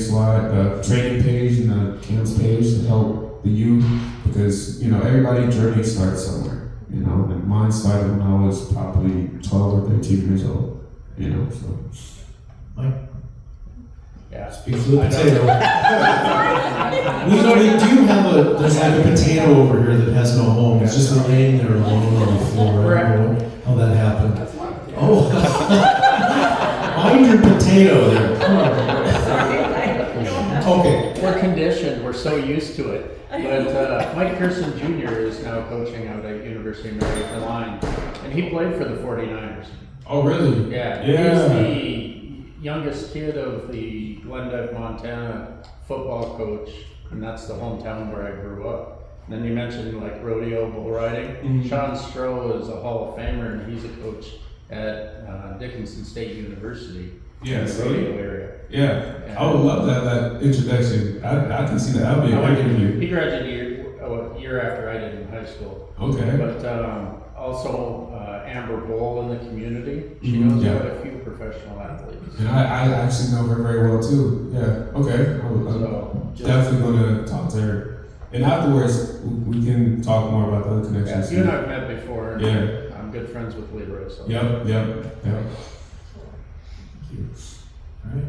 page and the camps page to help the youth, because everybody's journey starts somewhere, and mine started when I was probably 12 or 13 years old, so. Mike? Yeah. Speak for the potato. We do have there's like a potato over here that has no home. It's just laying there alone on the floor. I don't know how that happened. Oh, mind your potato there. Okay. We're conditioned, we're so used to it. But Mike Kirsten Jr. is now coaching out at University of Mary for Line, and he played for the 49ers. Oh, really? Yeah. Yeah. He's the youngest kid of the Glendive, Montana football coach, and that's the hometown where I grew up. And then you mentioned like rodeo, bull riding. Mm-hmm. Sean Stroh is a Hall of Famer, and he's a coach at Dickinson State University in the rodeo area. Yeah, I would love that introduction. I can see that. That would be a great interview. He graduated a year after I did in high school. Okay. But also Amber Bowl in the community. She knows quite a few professional athletes. And I actually know her very well too. Yeah. Okay. I'm definitely going to talk to her. And afterwards, we can talk more about the other connections. Yeah, you and I have met before. And Yeah. I'm good friends with Leroy. So. Yep. Thank you. All right.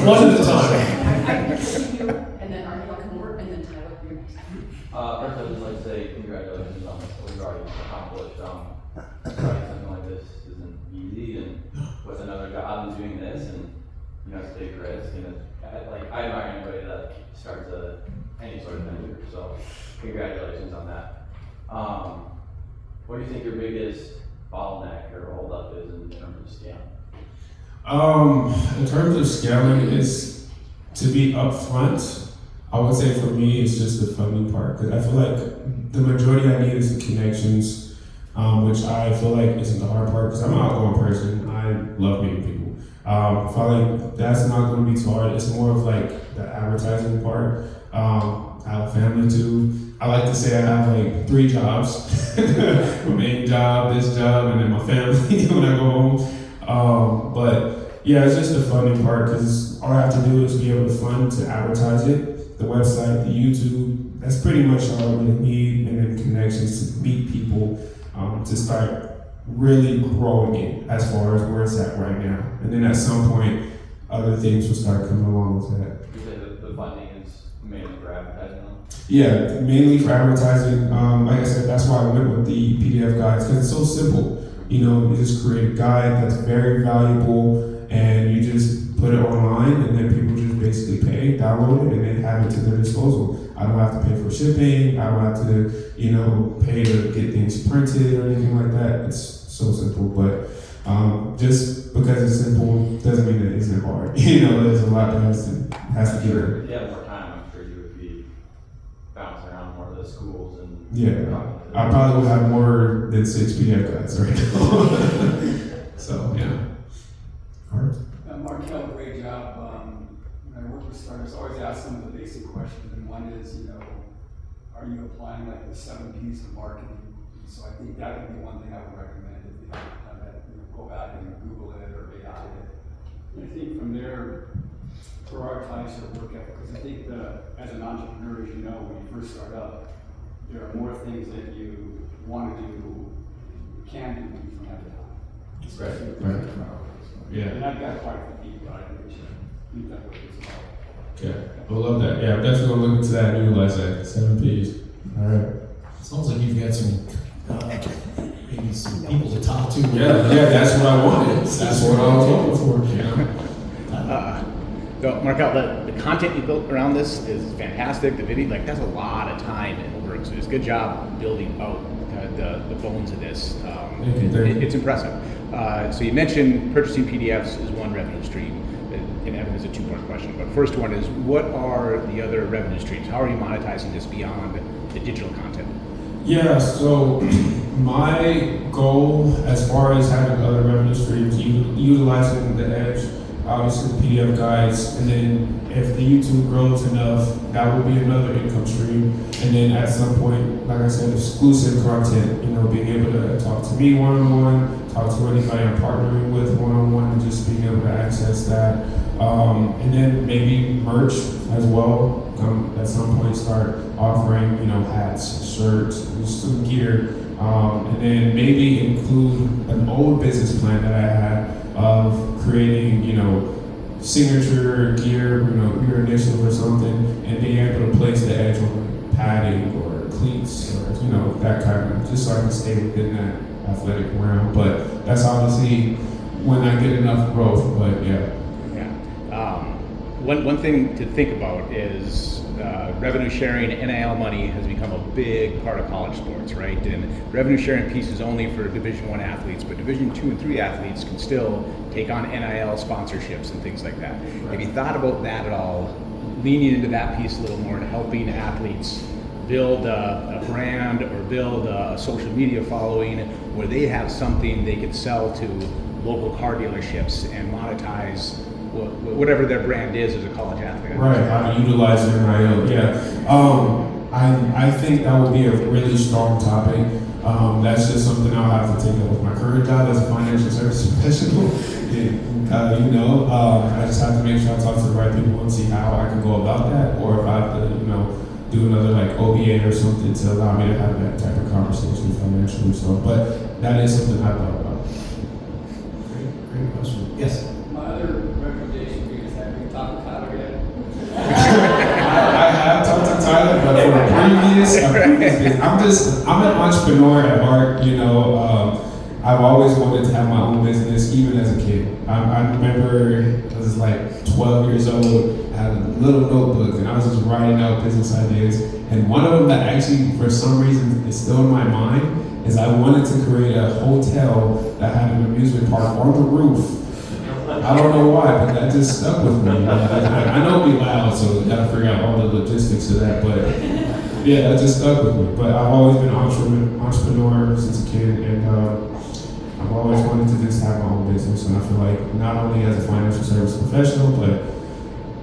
One at a time. I'm going to see you, and then Arnie will come over, and then Tyler, you're next. First, I'd just like to say congratulations on what we've already accomplished. Starting something like this isn't easy, and with another job and doing this, and it's a big risk. And I admire anybody that starts any sort of venture. So, congratulations on that. What do you think your biggest bottleneck or holdup is in terms of scaling? In terms of scaling, it's to be upfront, I would say for me, it's just the funding part. Because I feel like the majority I need is the connections, which I feel like isn't the hard part. Because I'm an outgoing person. I love meeting people. I feel like that's not going to be too hard. It's more of like the advertising part. I have a family too. I like to say I have like 3 jobs. My main job, this job, and then my family when I go home. But yeah, it's just the funding part because all I have to do is be able to fund to advertise it, the website, the YouTube. That's pretty much all I really need, and then connections to meet people to start really growing it as far as where it's at right now. And then at some point, other things will start coming along with that. You say the funding is mainly for advertising? Yeah, mainly for advertising. Like I said, that's why I went with the PDF guides because it's so simple. You know, you just create a guide that's very valuable and you just put it online and then people just basically pay, download it, and then have it to their disposal. I don't have to pay for shipping. I don't have to, you know, pay to get things printed or anything like that. It's so simple, but just because it's simple doesn't mean that it isn't hard. You know, there's a lot that has to get it. If you had more time, I'm sure you would be bouncing around more of the schools and. Yeah, I probably would have more than 6 PDF guides right now. So yeah. All right. Marquell, great job. When I work with startups, I always ask some of the basic questions, and one is, you know, are you applying like the 7 P's of marketing? So I think that would be one thing I would recommend if you haven't done that. You know, go back and Google it or AI it. And I think from there, prioritize your work ethic, because I think as an entrepreneur, as you know, when you first start up, there are more things that you want to do, you can do, when you don't have the time. Especially with Right. the priorities. Yeah. And I've got quite a few people I think you that way as well. Okay. I love that. Yeah, I'm definitely gonna look into that and utilize that. 7 P's. All right. Sounds like you've got some, maybe some people to talk to. Yeah, that's what I wanted. That's what I was looking for. You know? So Marquell, the content you built around this is fantastic. The video, like, that's a lot of time and work. So it's a good job building out the bones of this. Thank you. It's impressive. So you mentioned purchasing PDFs is one revenue stream. And Evan is a 2-part question. But first one is, what are the other revenue streams? How are you monetizing this beyond the digital content? Yeah, so my goal as far as having other revenue streams, utilizing the Edge, obviously the PDF guides, and then if the YouTube grows enough, that will be another income stream. And then at some point, like I said, exclusive content, you know, being able to talk to me one-on-one, talk to anybody I'm partnering with one-on-one, and just being able to access that. And then maybe merch as well. At some point start offering, you know, hats, shirts, some gear, and then maybe include an old business plan that I had of creating, you know, signature gear, you know, your initials or something, and being able to place the Edge on padding or cleats or, you know, that kind of, just so I can stay within that athletic realm. But that's obviously when I get enough growth, but yeah. One thing to think about is revenue sharing. NIL money has become a big part of college sports, right? And revenue sharing piece is only for Division I athletes, but Division II and III athletes can still take on NIL sponsorships and things like that. Right. Have you thought about that at all? Leaning into that piece a little more and helping athletes build a brand or build a social media following where they have something they can sell to local car dealerships and monetize whatever their brand is as a college athlete. Right, how to utilize their NIL, yeah. I think that would be a really strong topic. That's just something I'll have to take up with my current job as a financial service professional. You know, I just have to make sure I talk to the right people and see how I can go about that, or if I have to, you know, do another like OBA or something to allow me to have that type of conversation financially. So, but that is something I thought about. Great question. Yes. My other recommendation is have you talked to Tyler yet? I have talked to Tyler, but for a previous, I'm an entrepreneur at heart, you know. I've always wanted to have my own business, even as a kid. I remember I was like 12 years old, I had a little notebook, and I was just writing out business ideas. And one of them that actually, for some reason, is still in my mind, is I wanted to create a hotel that had an amusement park on the roof. I don't know why, but that just stuck with me. I know we laugh figure out all the logistics of that, but yeah, that just stuck with me. But I've always been an entrepreneur since a kid, and I've always wanted to just have my own business. And I feel like not only as a financial service professional, but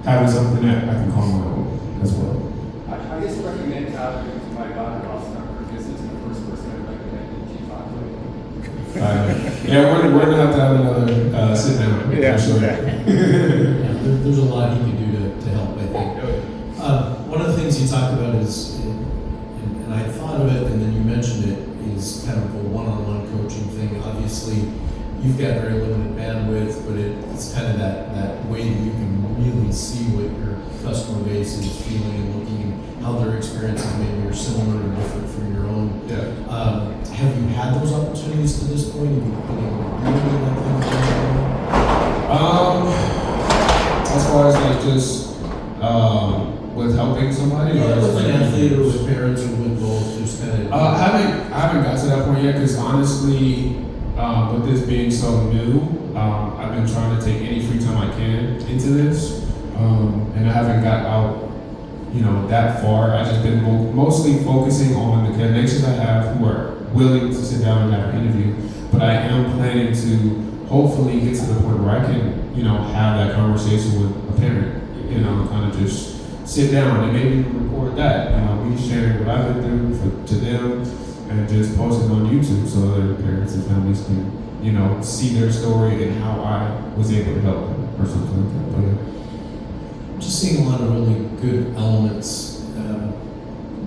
having something that I can call my own as well. I just recommend Tyler to my daughter-in-law, because this is the first person I recommended she talked to. Yeah, we're gonna have to have another sit down. Yeah. For sure. Yeah, there's a lot he can do to help, I think. One of the things you talked about is, and I thought of it, and then you mentioned it, is kind of a one-on-one coaching thing. Obviously, you've got very limited bandwidth, but it's kind of that way that you can really see what your customer base is feeling and looking, and how their experiences maybe are similar or different from your own. Yeah. Have you had those opportunities to this point? Have you been able to do any of that kind of thing? As far as like just with helping somebody, Yeah, or with like an athlete or with parents or with both, just kind of. I haven't got to that point yet, because honestly, with this being so new, I've been trying to take any free time I can into this, and I haven't got out, that far. I've just been mostly focusing on the connections I have who are willing to sit down and have an interview. But I am planning to hopefully get to the point where I can, have that conversation with a parent, kind of just sit down and maybe record that, me sharing what I've been through to them, and just post it on YouTube so other parents and families can, see their story and how I was able to help them or something like that. But, I'm just seeing a lot of really good elements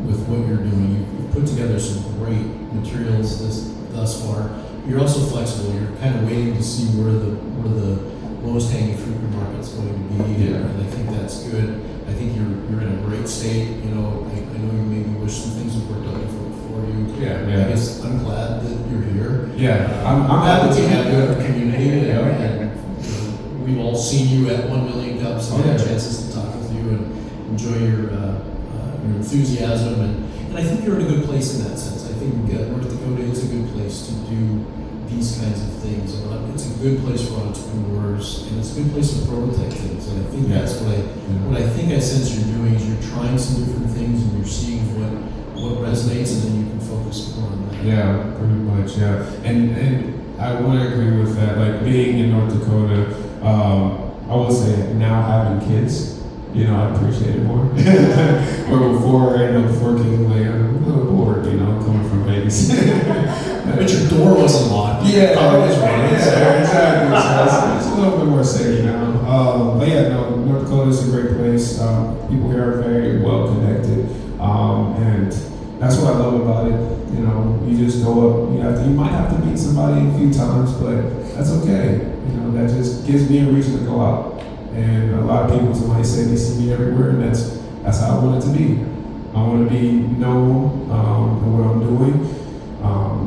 with what you're doing. You've put together some great materials thus far. You're also flexible. You're kind of waiting to see where the lowest hanging fruit your market's going to be, Yeah. and I think that's good. I think you're in a great state. I know you maybe wish some things had worked out different for you. Yeah. I guess I'm glad that you're here. yeah, I'm glad that happy we to have you in our community. Yeah. And we've all seen you at 1 Million Cups and Oh, had yeah. chances to talk with you and enjoy your enthusiasm. And I think you're in a good place in that sense. I think North Dakota is a good place to do these kinds of things. And it's a good place for entrepreneurs, and it's a good place to prototype things. And I think that's what I think I sense you're doing is you're trying some different things and you're seeing what resonates, and then you can focus more on that. Yeah, pretty much, yeah. And I want to agree with that. Like being in North Dakota, I would say now having kids, I appreciate it more. Or before kids, like, I'm a little bored, coming from Vegas. But your door wasn't locked. Yeah, Car was running. exactly. So it's a little bit more safe now. But yeah, no, North Dakota is a great place. People here are very well connected, and that's what I love about it. You just go up. You might have to meet somebody a few times, but that's okay. That just gives me a reason to go out. And a lot of people might say they see me everywhere, and that's how I want it to be. I want to be known for what I'm doing.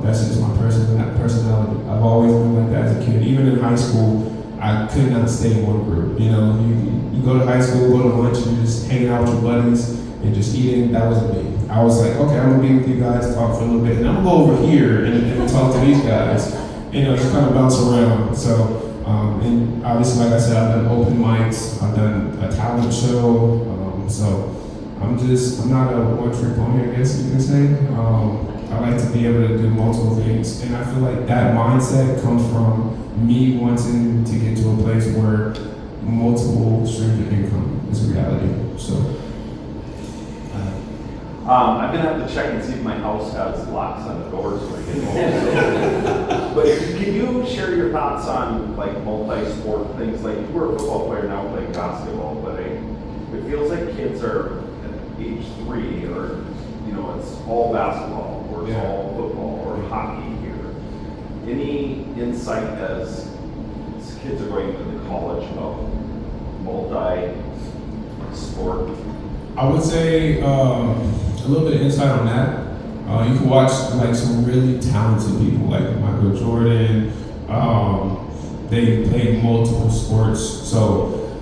That's just my personality. I've always been like that as a kid. Even in high school, I could not stay in one group. You go to high school, go to lunch, and you're just hanging out with your buddies and just eating. That wasn't me. I was like, okay, I'm gonna be with you guys, talk for a little bit, and I'm gonna go over here and talk to these guys. Just kind of bounce around. So, and obviously, like I said, I've done open mics, I've done a talent show. So I'm not a one-trick pony, I guess you can say. I like to be able to do multiple things, and I feel like that mindset comes from me wanting to get to a place where multiple streams of income is a reality. So, I'm gonna have to check and see if my house has locks on the doors when I get home. But can you share your thoughts on like multi-sport things? Like you were a football player, now play basketball, but it feels like kids are at age 3 or it's all basketball or it's all football or hockey here. Any insight as kids are going to the college of multi-sport? I would say a little bit of insight on that. You can watch like some really talented people like Michael Jordan. They play multiple sports, so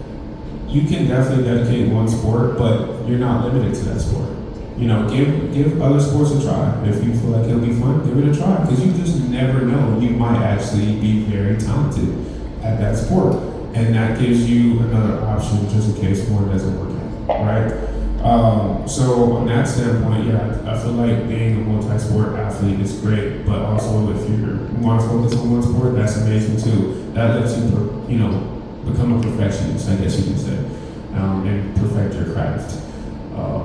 you can definitely dedicate one sport, but you're not limited to that sport. Give other sports a try. If you feel like it'll be fun, give it a try, because you just never know. You might actually be very talented at that sport, and that gives you another option just in case one doesn't work out. right? So on that standpoint, yeah, I feel like being a multi-sport athlete is great, but also if you want to focus on one sport, that's amazing too. That lets you, become a perfectionist, I guess you could say, and perfect your craft.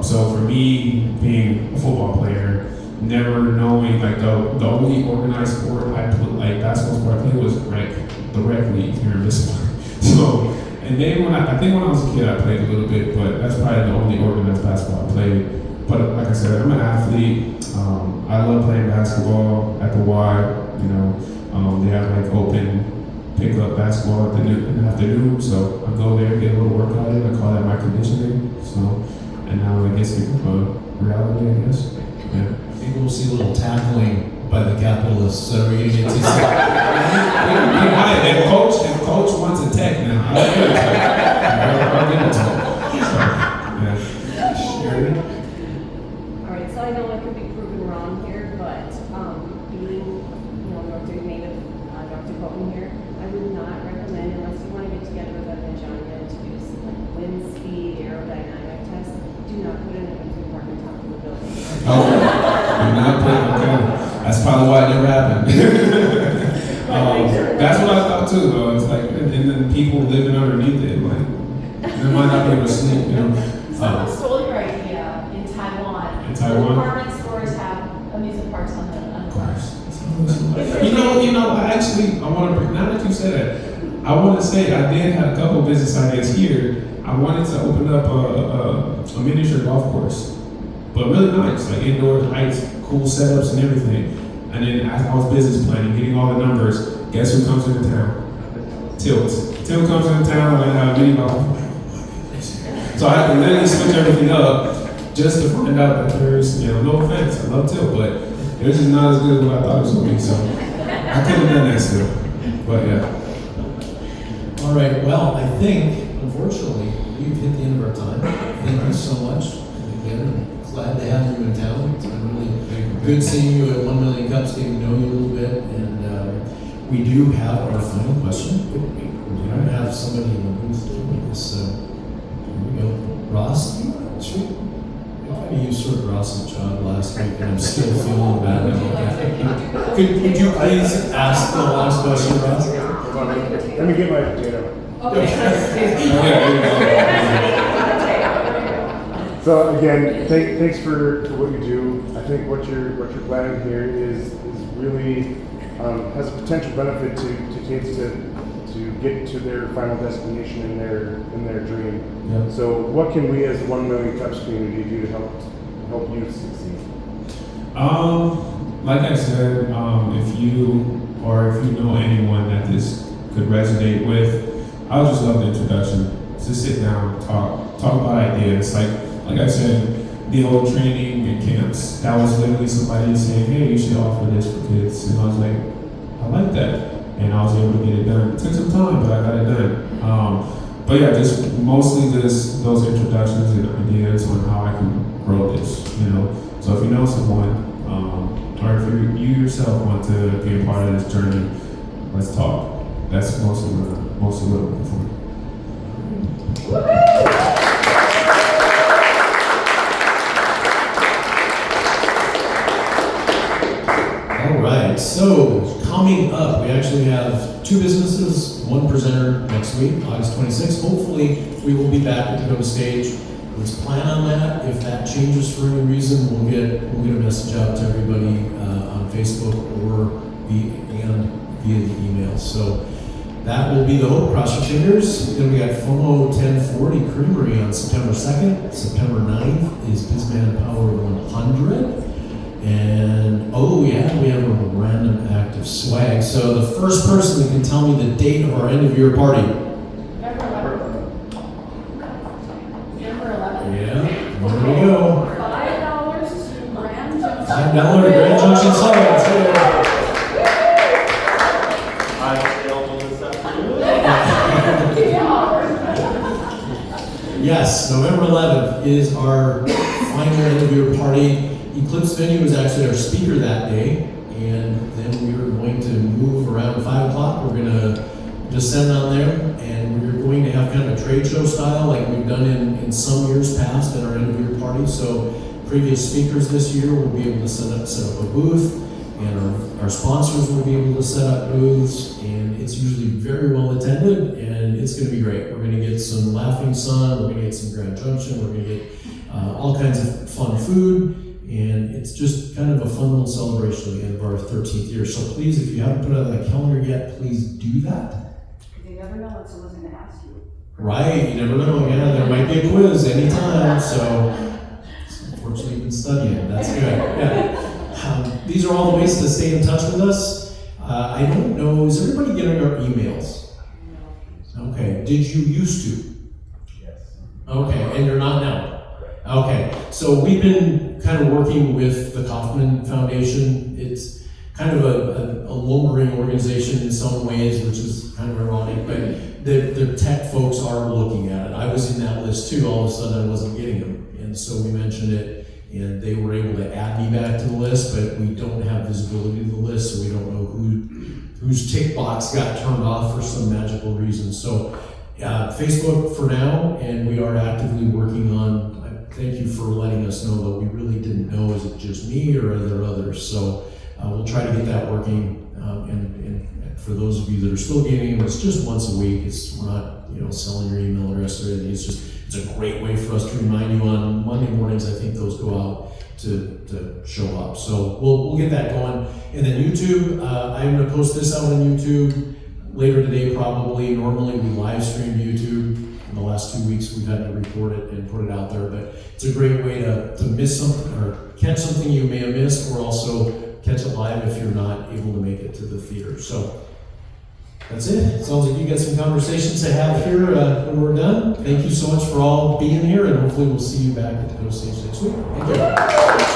So for me, being a football player, never knowing like the only organized sport I played, like basketball sport I played was the rec league here in this sport. So, and then I think when I was a kid I played a little bit, but that's probably the only organized basketball I played. But like I said, I'm an athlete. I love playing basketball at the Y. You know, they have like open pick-up basketball in the afternoon, so I go there, get a little workout in. I call that my conditioning. So, and now I guess it's a reality, I guess. Yeah. Maybe we'll see a little tackling by the capitalists. So we're gonna get to see. If coach wants a tech now, I'll give it to him. I'll give it to him. So, yeah. Sherry? Alright, so I know I could be proven wrong here, but, being, North native, North Dakotan here, I would not recommend, unless you want to get together with Evan and John to do some like wind speed, aerodynamic test, do not put in a wind park on top of the building. Oh, you're not playing, okay. That's probably why it never happened. That's what I thought too, though. It's like, and then people living underneath it, like, they might not be able to sleep, Someone stole your idea in Taiwan. In Taiwan? Department stores have amusement parks on the course. I want to bring, now that you said that, I want to say I did have a couple business ideas here. I wanted to open up a miniature golf course, but really nice, like indoor lights, cool setups and everything. And then as I was business planning, getting all the numbers, guess who comes into town? Tilt. Tilt comes into town and I have mini golf. So I had to literally switch everything up just to find out that there's, no offense, I love Tilt, but it was just not as good as what I thought it was going to be. So I could have done that still, but yeah. All right, well, I think, unfortunately, we've hit the end of our time. Thank you so much. Again, I'm glad to have you in town. It's been really good seeing you at 1 Million Cups, getting to know you a little bit. And we do have our final question. We don't have somebody in the booth doing this, so here we go. Ross, sweet. You served Ross's job last week, and I'm still feeling bad about that. Could you please ask the last question, Ross? Let me get my potato. So again, thanks for what you do. I think what you're planning here is really has a potential benefit to kids to get to their final destination in their dream. Yep. So what can we as the 1 Million Cups community do to help you succeed? Like I said, if you know anyone that this could resonate with, I would just love the introduction. Just sit down, talk about ideas. Like I said, the whole training and camps, that was literally somebody saying, hey, you should offer this for kids. And I was like, I like that. And I was able to get it done. It took some time, but I got it done. But yeah, just mostly just those introductions and ideas on how I can grow this, So if you know someone, or if you yourself want to be a part of this journey, let's talk. That's mostly what I'm looking for. All right, so coming up, we actually have 2 businesses, 1 presenter next week, August 26th. Hopefully, we will be back at the Go stage. Let's plan on that. If that changes for any reason, we'll get a message out to everybody on Facebook or via the email. So that will be the hope. Cross your fingers. Then we got FOMO 1040 Creamery on September 2nd. September 9th is Bizman Power 100. And we have a random act of swag. So the first person that can tell me the date of our end of year party. November 11th. Yeah, there we go. $5 to Grand Junction. $5 to Grand Junction Summit. Yes, November 11th is our final end of year party. Eclipse Venue was actually our speaker that day, and then we were going to move around 5 o'clock. We're going to descend on there, and we're going going to have kind of a trade show style like we've done in some years past at our end of year party. So previous speakers this year will be able to set up a booth, and our sponsors will be able to set up booths, and it's usually very well attended, and it's going to be great. We're going to get some Laughing Sun, we're going to get some Grand Junction, we're going to get all kinds of fun food, and it's just kind of a fun little celebration at the end of our 13th year. So please, if you haven't put it on the calendar yet, please do that. You never know what someone's going to ask you. Right, you never know. Yeah, there might be a quiz anytime. So unfortunately, you've been studying. That's good. Yeah. These are all the ways to stay in touch with us. I don't know. Is everybody getting our emails? Okay. Did you used to? Yes. Okay, and you're not now. Okay, so we've been kind of working with the Kauffman Foundation. It's kind of a lumbering organization in some ways, which is kind of ironic, but the tech folks are looking at it. I was in that list too. All of a sudden, I wasn't getting them, and so we mentioned it, and they were able to add me back to the list, but we don't have visibility to the list, so we don't know whose tick box got turned off for some magical reason. So Facebook for now, and we are actively working on. Thank you for letting us know that we really didn't know, is it just me or are there others? So we'll try to get that working. And for those of you that are still getting them, it's just once a week. We're not selling your email address or anything. It's a great way for us to remind you on Monday mornings. I think those go out to show up. So we'll get that going. And then YouTube, I'm going to post this out on YouTube later today probably. Normally we live stream YouTube. In the last 2 weeks, we've had to record it and put it out there, but it's a great way to miss something or catch something you may have missed, or also catch it live if you're not able to make it to the theater. So that's it. It sounds like you got some conversations to have here when we're done. Thank you so much for all being here, and hopefully we'll see you back at the Go Stage next week. Thank you.